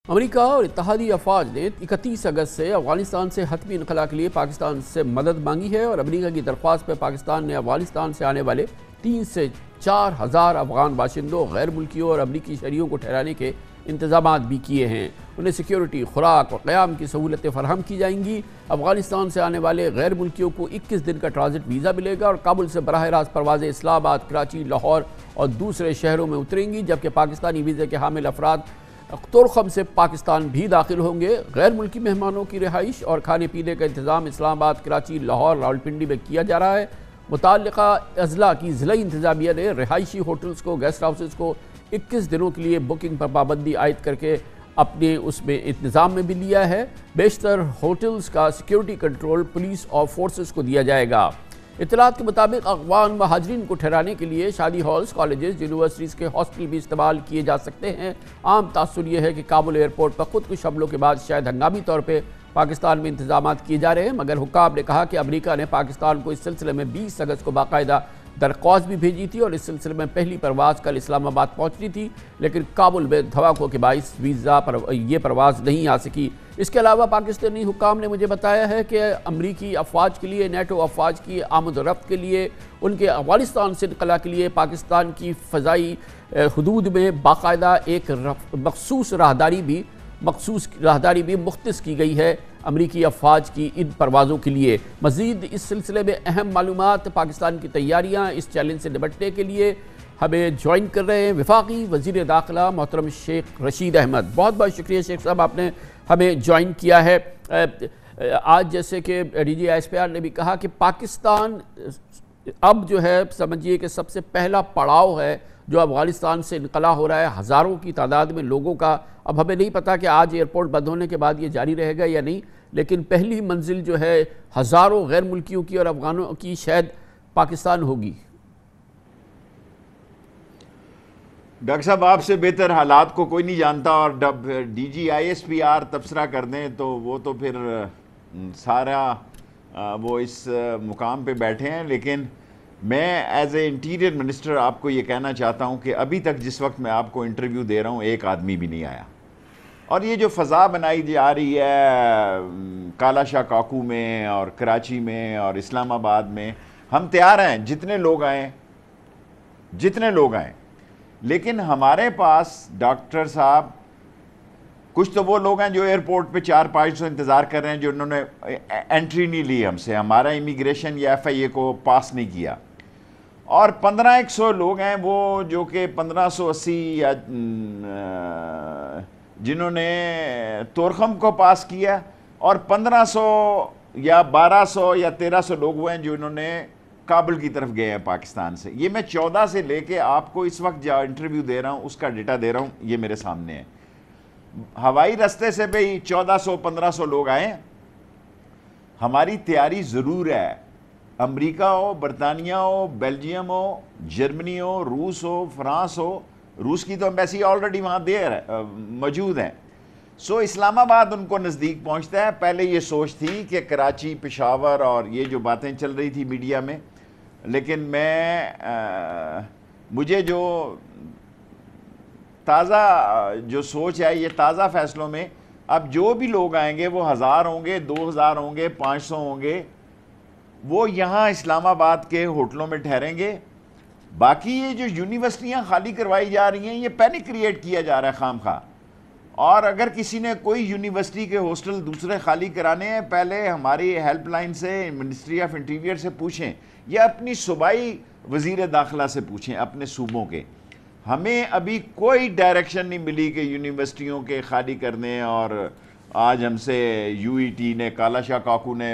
امریکہ اور اتحادی افواج نے 31 اگست سے افغانستان سے حتمی انخلا کے لیے پاکستان سے مدد مانگی ہے اور امریکہ کی درخواست پر پاکستان نے افغانستان سے آنے والے 3 سے 4 ہزار افغان باشندوں، غیر ملکیوں اور امریکی شہریوں کو ٹھہرانے کے انتظامات بھی کیے ہیں۔ انہیں سیکیورٹی، خوراک اور قیام کی سہولتیں فراہم کی جائیں گی۔ افغانستان سے آنے والے غیر ملکیوں کو 21 دن کا ٹرانزٹ ویزا ملے گا اور کابل سے براہ راست پروازیں اسلام آباد، کراچی، لاہور اور دوسرے شہروں میں اتریں گی، جبکہ پاکستانی ویزے کے حامل افراد تورخم سے پاکستان بھی داخل ہوں گے۔ غیر ملکی مہمانوں کی رہائش اور کھانے پینے کا انتظام اسلام آباد، کراچی، لاہور، راولپنڈی میں کیا جا رہا ہے۔ متعلقہ اضلاع کی ضلعی انتظامیہ نے رہائشی ہوٹلز کو، گیسٹ ہاؤسز کو 21 دنوں کے لیے بکنگ پر پابندی عائد کر کے اپنے اس میں انتظام میں بھی لیا ہے۔ بیشتر ہوٹلز کا سیکیورٹی کنٹرول پولیس اور فورسز کو دیا جائے گا۔ اطلاعات کے مطابق افغان مہاجرین کو ٹھہرانے کے لیے شادی ہالز، کالجز، یونیورسٹیز کے ہاسٹل بھی استعمال کیے جا سکتے ہیں۔ عام تاثر یہ ہے کہ کابل ایئرپورٹ پر خود کش حملوں کے بعد شاید ہنگامی طور پہ پاکستان میں انتظامات کیے جا رہے ہیں، مگر حکام نے کہا کہ امریکہ نے پاکستان کو اس سلسلے میں 20 اگست کو باقاعدہ درخواست بھی بھیجی تھی اور اس سلسلے میں پہلی پرواز کل اسلام آباد پہنچنی تھی، لیکن کابل میں دھماکوں کے باعث یہ پرواز نہیں آ سکی۔ اس کے علاوہ پاکستانی حکام نے مجھے بتایا ہے کہ امریکی افواج کے لیے، نیٹو افواج کی آمد و رفت کے لیے، ان کے افغانستان سے انخلا کے لیے پاکستان کی فضائی حدود میں باقاعدہ ایک مخصوص راہداری بھی مختص کی گئی ہے امریکی افواج کی ان پروازوں کے لیے۔ مزید اس سلسلے میں اہم معلومات، پاکستان کی تیاریاں اس چیلنج سے نمٹنے کے لیے ہمیں جوائن کر رہے ہیں وفاقی وزیر داخلہ محترم شیخ رشید احمد۔ بہت بہت شکریہ شیخ صاحب، آپ نے ہمیں جوائن کیا ہے۔ آج جیسے کہ D G S P R نے بھی کہا کہ پاکستان اب جو ہے سمجھیے کہ سب سے پہلا پڑاؤ ہے جو افغانستان سے انخلا ہو رہا ہے، ہزاروں کی تعداد میں لوگوں کا۔ اب ہمیں نہیں پتا کہ آج ایئرپورٹ بند ہونے کے بعد یہ جاری رہے گا یا نہیں، لیکن پہلی منزل جو ہے ہزاروں غیر ملکیوں کی اور افغانوں کی شاید پاکستان ہوگی۔ ڈاکٹر صاحب، آپ سے بہتر حالات کو کوئی نہیں جانتا، اور D G I S P R تبصرہ کر دیں تو وہ تو پھر سارا وہ اس مقام پہ بیٹھے ہیں۔ لیکن میں ایز اے انٹیریئر منسٹر آپ کو یہ کہنا چاہتا ہوں کہ ابھی تک جس وقت میں آپ کو انٹرویو دے رہا ہوں ایک آدمی بھی نہیں آیا، اور یہ جو فضا بنائی جا رہی ہے کالا شاہ کاکو میں اور کراچی میں اور اسلام آباد میں، ہم تیار ہیں جتنے لوگ آئیں، لیکن ہمارے پاس ڈاکٹر صاحب کچھ تو وہ لوگ ہیں جو ایئرپورٹ پہ 400-500 انتظار کر رہے ہیں، جو انہوں نے انٹری نہیں لی ہم سے، ہمارا امیگریشن یا ایف آئی اے کو پاس نہیں کیا، اور 1500 لوگ ہیں وہ جو کہ 1580 یا جنہوں نے تورخم کو پاس کیا، اور 1500 یا 1200 یا 1300 لوگ وہ ہیں جو انہوں نے کابل کی طرف گئے ہیں پاکستان سے۔ یہ میں 14 سے لے کے آپ کو اس وقت جو انٹرویو دے رہا ہوں اس کا ڈیٹا دے رہا ہوں، یہ میرے سامنے ہے۔ ہوائی رستے سے بھی 1400-1500 لوگ آئے ہیں۔ ہماری تیاری ضرور ہے، امریکہ ہو، برطانیہ ہو، بیلجیم ہو، جرمنی ہو، روس ہو، فرانس ہو، روس کی تو ایمبیسی آلریڈی وہاں موجود ہیں، سو اسلام آباد ان کو نزدیک پہنچتا ہے۔ پہلے یہ سوچ تھی کہ کراچی، پشاور اور یہ جو باتیں چل رہی تھی میڈیا میں، لیکن مجھے جو تازہ جو سوچ ہے، یہ تازہ فیصلوں میں اب جو بھی لوگ آئیں گے وہ 1000 ہوں گے، 2000 ہوں گے، 500 ہوں گے، وہ یہاں اسلام آباد کے ہوٹلوں میں ٹھہریں گے۔ باقی یہ جو یونیورسٹیاں خالی کروائی جا رہی ہیں، یہ پینک کریٹ کیا جا رہا ہے خام خواہ، اور اگر کسی نے کوئی یونیورسٹی کے ہاسٹل دوسرے خالی کرانے ہیں، پہلے ہماری ہیلپ لائن سے، منسٹری آف انٹیریئر سے پوچھیں، یا اپنی صوبائی وزیر داخلہ سے پوچھیں اپنے صوبوں کے۔ ہمیں ابھی کوئی ڈائریکشن نہیں ملی کہ یونیورسٹیوں کے خالی کرنے، اور آج ہم سے یو ای ٹی نے، کالا شاہ کاکو نے،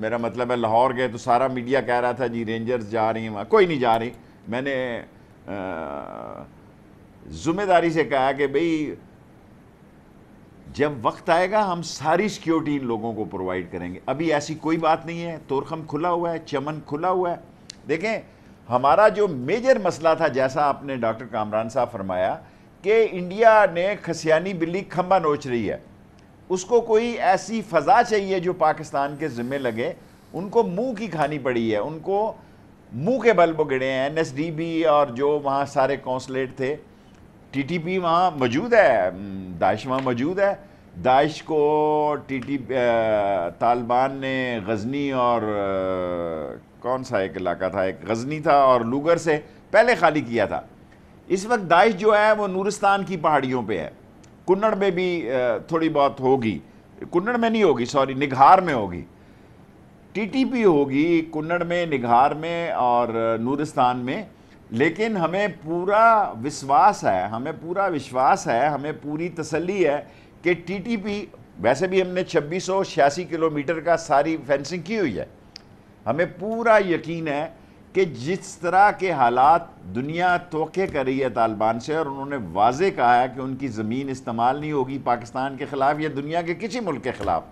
میرا مطلب ہے لاہور گئے تو سارا میڈیا کہہ رہا تھا جی رینجرز جا رہی ہیں وہاں، کوئی نہیں جا رہی۔ میں نے ذمہ داری سے کہا کہ بھئی جب وقت آئے گا ہم ساری سیکیورٹی ان لوگوں کو پرووائڈ کریں گے۔ ابھی ایسی کوئی بات نہیں ہے، تورخم کھلا ہوا ہے، چمن کھلا ہوا ہے۔ دیکھیں ہمارا جو میجر مسئلہ تھا، جیسا آپ نے ڈاکٹر کامران صاحب فرمایا کہ انڈیا نے کھسیانی بلی کھمبا نوچ رہی ہے، اس کو کوئی ایسی فضا چاہیے جو پاکستان کے ذمہ لگے۔ ان کو منہ کی کھانی پڑی ہے، ان کو منہ کے بل وہ گڑے ہیں، این ایس ڈی بھی اور جو وہاں سارے کونسلیٹ تھے، ٹی ٹی پی وہاں موجود ہے، داعش وہاں موجود ہے. داعش کو طالبان نے غزنی اور کون سا ایک علاقہ تھا، ایک غزنی تھا اور لوگر سے پہلے خالی کیا تھا. اس وقت داعش جو ہے وہ نورستان کی پہاڑیوں پہ ہے. کنڑ میں بھی تھوڑی بہت ہوگی، کنڑ میں نہیں ہوگی، سوری نگہار میں ہوگی. ٹی ٹی پی ہوگی کنڑ میں، نگہار میں اور نورستان میں. لیکن ہمیں پورا وشواس ہے، ہمیں پوری تسلی ہے کہ ٹی ٹی پی، ویسے بھی ہم نے 2686 کلومیٹر کا ساری فینسنگ کی ہوئی ہے. ہمیں پورا یقین ہے کہ جس طرح کے حالات دنیا توقع کر رہی ہے طالبان سے، اور انہوں نے واضح کہا ہے کہ ان کی زمین استعمال نہیں ہوگی پاکستان کے خلاف یا دنیا کے کسی ملک کے خلاف،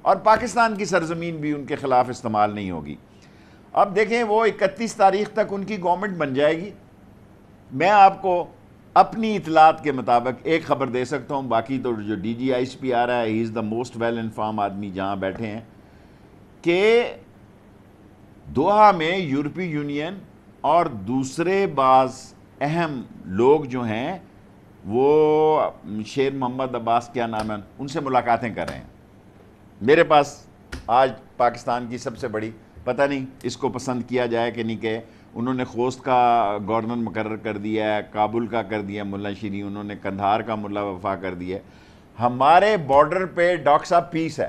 اور پاکستان کی سرزمین بھی ان کے خلاف استعمال نہیں ہوگی. اب دیکھیں وہ 31 تاریخ تک ان کی گورنمنٹ بن جائے گی. میں آپ کو اپنی اطلاعات کے مطابق ایک خبر دے سکتا ہوں، باقی تو جو ڈی جی آئی ایس پی آ رہا ہے، ہی از دا موسٹ ویل انفارم آدمی جہاں بیٹھے ہیں، کہ دوحہ میں یورپی یونین اور دوسرے بعض اہم لوگ جو ہیں وہ شیر محمد عباس کیا نام ہے، ان سے ملاقاتیں کر رہے ہیں. میرے پاس آج پاکستان کی سب سے بڑی، پتہ نہیں اس کو پسند کیا جائے کہ نہیں، کہ انہوں نے خوست کا گورنر مقرر کر دیا ہے، کابل کا کر دیا ملا شیریں، انہوں نے قندھار کا ملا وفا کر دیا ہے. ہمارے بارڈر پہ ڈاکٹر صاحب پیس ہے.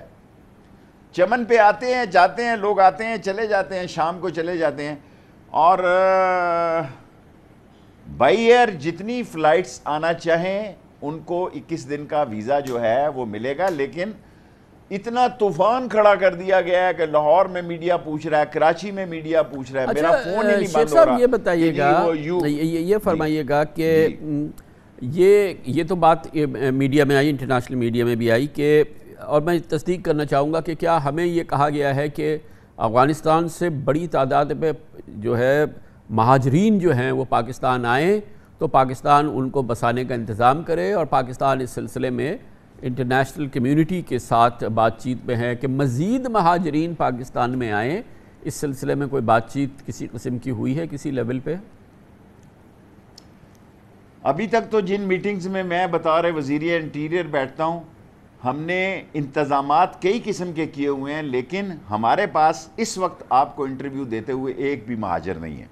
چمن پہ آتے ہیں جاتے ہیں لوگ، آتے ہیں چلے جاتے ہیں، شام کو چلے جاتے ہیں. اور بائی ایئر جتنی فلائٹس آنا چاہیں ان کو 21 دن کا ویزا جو ہے وہ ملے گا. لیکن اتنا طوفان کھڑا کر دیا گیا ہے کہ لاہور میں میڈیا پوچھ رہا ہے، کراچی میں میڈیا پوچھ رہا ہے، میرا فون ہی نہیں بند ہو رہا. یہ بتائیے گا، یہ فرمائیے گا کہ یہ تو بات میڈیا میں آئی، انٹرنیشنل میڈیا میں بھی آئی، کہ اور میں تصدیق کرنا چاہوں گا کہ کیا ہمیں یہ کہا گیا ہے کہ افغانستان سے بڑی تعداد پہ جو ہے مہاجرین جو ہیں وہ پاکستان آئیں تو پاکستان ان کو بسانے کا انتظام کرے، اور پاکستان اس سلسلے میں انٹرنیشنل کمیونٹی کے ساتھ بات چیت میں ہے کہ مزید مہاجرین پاکستان میں آئیں؟ اس سلسلے میں کوئی بات چیت کسی قسم کی ہوئی ہے کسی لیول پہ؟ ابھی تک تو جن میٹنگز میں میں بطور وزیر انٹیریئر بیٹھتا ہوں، ہم نے انتظامات کئی قسم کے کیے ہوئے ہیں، لیکن ہمارے پاس اس وقت آپ کو انٹرویو دیتے ہوئے ایک بھی مہاجر نہیں ہے.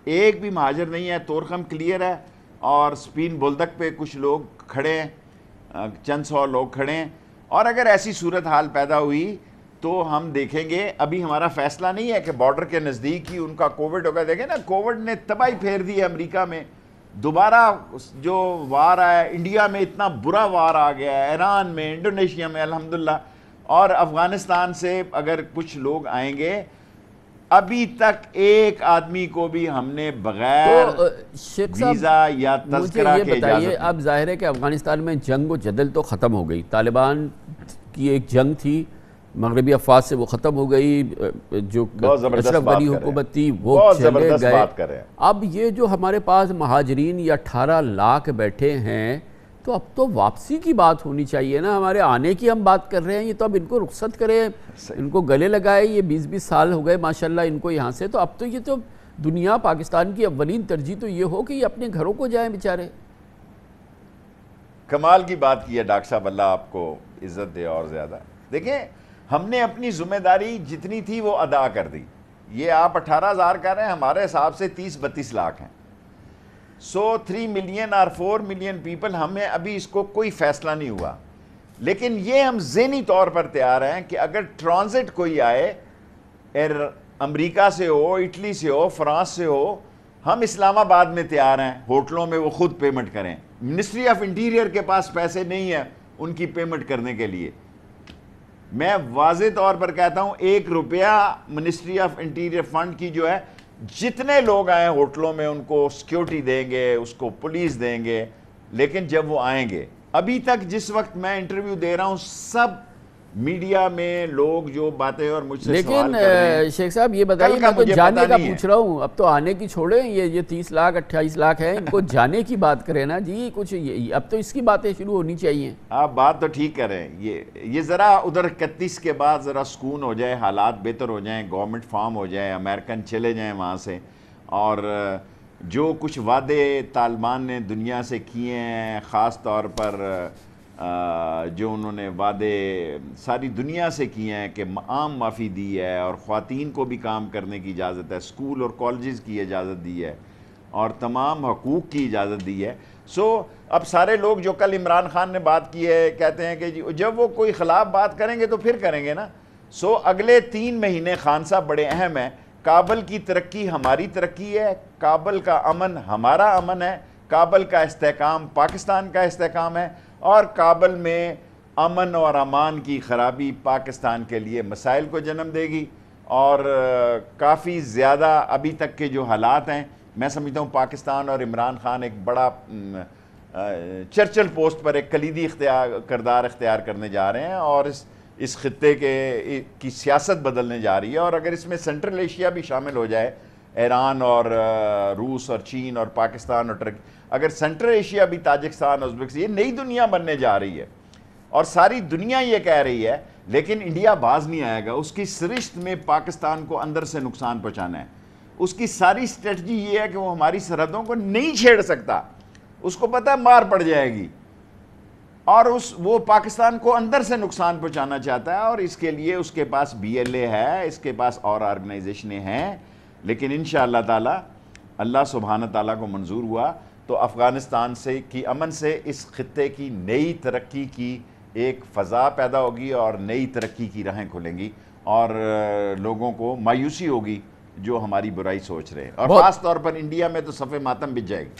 ایک بھی مہاجر نہیں ہے. طورخم کلیئر ہے، اور سپین بولدک پہ کچھ لوگ کھڑے ہیں، چند سو لوگ کھڑے ہیں. اور اگر ایسی صورتحال پیدا ہوئی تو ہم دیکھیں گے. ابھی ہمارا فیصلہ نہیں ہے کہ بارڈر کے نزدیک ہی ان کا کووڈ ہوگا. دیکھیں نا، کووڈ نے تباہی پھیر دی ہے امریکہ میں. دوبارہ جو وار آیا انڈیا میں، اتنا برا وار آ گیا ہے، ایران میں، انڈونیشیا میں الحمدللہ. اور افغانستان سے اگر کچھ لوگ آئیں گے، ابھی تک ایک آدمی کو بھی ہم نے بغیر ویزا یا تذکرہ کے اجازت بتائیے. اب ظاہر ہے کہ افغانستان میں جنگ و جدل تو ختم ہو گئی. طالبان کی ایک جنگ تھی مغربی افواج سے، وہ ختم ہو گئی. جو اشرف غنی حکومت تھی وہ چلے گئے. اب یہ جو ہمارے پاس مہاجرین یا 18 لاکھ بیٹھے ہیں، تو اب تو واپسی کی بات ہونی چاہیے نا. ہمارے آنے کی ہم بات کر رہے ہیں، یہ تو اب ان کو رخصت کرے، ان کو گلے لگائے. یہ 20 سال ہو گئے ماشاءاللہ ان کو یہاں سے. تو اب تو یہ تو دنیا، پاکستان کی اولین ترجیح تو یہ ہو کہ یہ اپنے گھروں کو جائیں بیچارے. کمال کی بات کی ہے ڈاکٹر صاحب، اللہ آپ کو عزت دے اور زیادہ. دیکھیں، ہم نے اپنی ذمہ داری جتنی تھی وہ ادا کر دی. یہ آپ 18,000 کر رہے ہیں، ہمارے حساب سے 30-32 لاکھ ہیں. 3 ملین اور 4 ملین پیپل. ہمیں ابھی اس کو کوئی فیصلہ نہیں ہوا، لیکن یہ ہم ذہنی طور پر تیار ہیں کہ اگر ٹرانزٹ کوئی آئے، امریکہ سے ہو، اٹلی سے ہو، فرانس سے ہو، ہم اسلام آباد میں تیار ہیں. ہوٹلوں میں وہ خود پیمنٹ کریں. منسٹری آف انٹیریئر کے پاس پیسے نہیں ہیں ان کی پیمنٹ کرنے کے لیے. میں واضح طور پر کہتا ہوں، 1 روپیہ منسٹری آف انٹیریئر فنڈ کی جو ہے، جتنے لوگ آئیں ہوٹلوں میں ان کو سیکیورٹی دیں گے، اس کو پولیس دیں گے. لیکن جب وہ آئیں گے، ابھی تک جس وقت میں انٹرویو دے رہا ہوں، سب میڈیا میں لوگ جو باتیں اور مجھ سے سوال کر رہے ہیں. لیکن شیخ صاحب یہ بتائیے، میں تو جانے کا پوچھ رہا ہوں. اب تو آنے کی چھوڑیں، یہ 30 لاکھ 28 لاکھ ہیں، ان کو جانے کی بات کریں نا جی. کچھ اب تو اس کی باتیں شروع ہونی چاہیے. آپ بات تو ٹھیک کریں. یہ ذرا ادھر 31 کے بعد ذرا سکون ہو جائے، حالات بہتر ہو جائیں، گورنمنٹ فارم ہو جائے، امریکن چلے جائیں وہاں سے، اور جو کچھ وعدے طالبان نے دنیا سے کیے ہیں، خاص طور پر جو انہوں نے وعدے ساری دنیا سے کیے ہیں کہ عام معافی دی ہے اور خواتین کو بھی کام کرنے کی اجازت ہے، اسکول اور کالجز کی اجازت دی ہے اور تمام حقوق کی اجازت دی ہے. اب سارے لوگ جو کل عمران خان نے بات کی ہے کہتے ہیں کہ جب وہ کوئی خلاف بات کریں گے تو پھر کریں گے نا. اگلے 3 مہینے خان صاحب بڑے اہم ہیں. کابل کی ترقی ہماری ترقی ہے، کابل کا امن ہمارا امن ہے، کابل کا استحکام پاکستان کا استحکام ہے، اور کابل میں امن اور امان کی خرابی پاکستان کے لیے مسائل کو جنم دے گی. اور کافی زیادہ ابھی تک کے جو حالات ہیں، میں سمجھتا ہوں پاکستان اور عمران خان ایک بڑا چرچل پوسٹ پر ایک کلیدی کردار اختیار کرنے جا رہے ہیں اور اس خطے کی سیاست بدلنے جا رہی ہے. اور اگر اس میں سینٹرل ایشیا بھی شامل ہو جائے، ایران اور روس اور چین اور پاکستان اور ترکی، اگر سینٹرل ایشیا بھی تاجکستان ازبکستان، یہ نئی دنیا بننے جا رہی ہے اور ساری دنیا یہ کہہ رہی ہے. لیکن انڈیا باز نہیں آئے گا. اس کی سرشت میں پاکستان کو اندر سے نقصان پہنچانا ہے. اس کی ساری اسٹریٹجی یہ ہے کہ وہ ہماری سرحدوں کو نہیں چھیڑ سکتا. اس کو پتہ ہے مار پڑ جائے گی، اور وہ پاکستان کو اندر سے نقصان پہنچانا چاہتا ہے. اور اس کے لیے اس کے پاس BLA ہے، اس کے پاس اور آرگنائزیشنیں ہیں. لیکن انشاءاللہ تعالی اللہ سبحانہ تعالیٰ کو منظور ہوا تو افغانستان کی امن سے اس خطے کی نئی ترقی کی ایک فضا پیدا ہوگی اور نئی ترقی کی راہیں کھلیں گی، اور لوگوں کو مایوسی ہوگی جو ہماری برائی سوچ رہے ہیں، اور خاص طور پر انڈیا میں تو صف ماتم بچ جائے گی.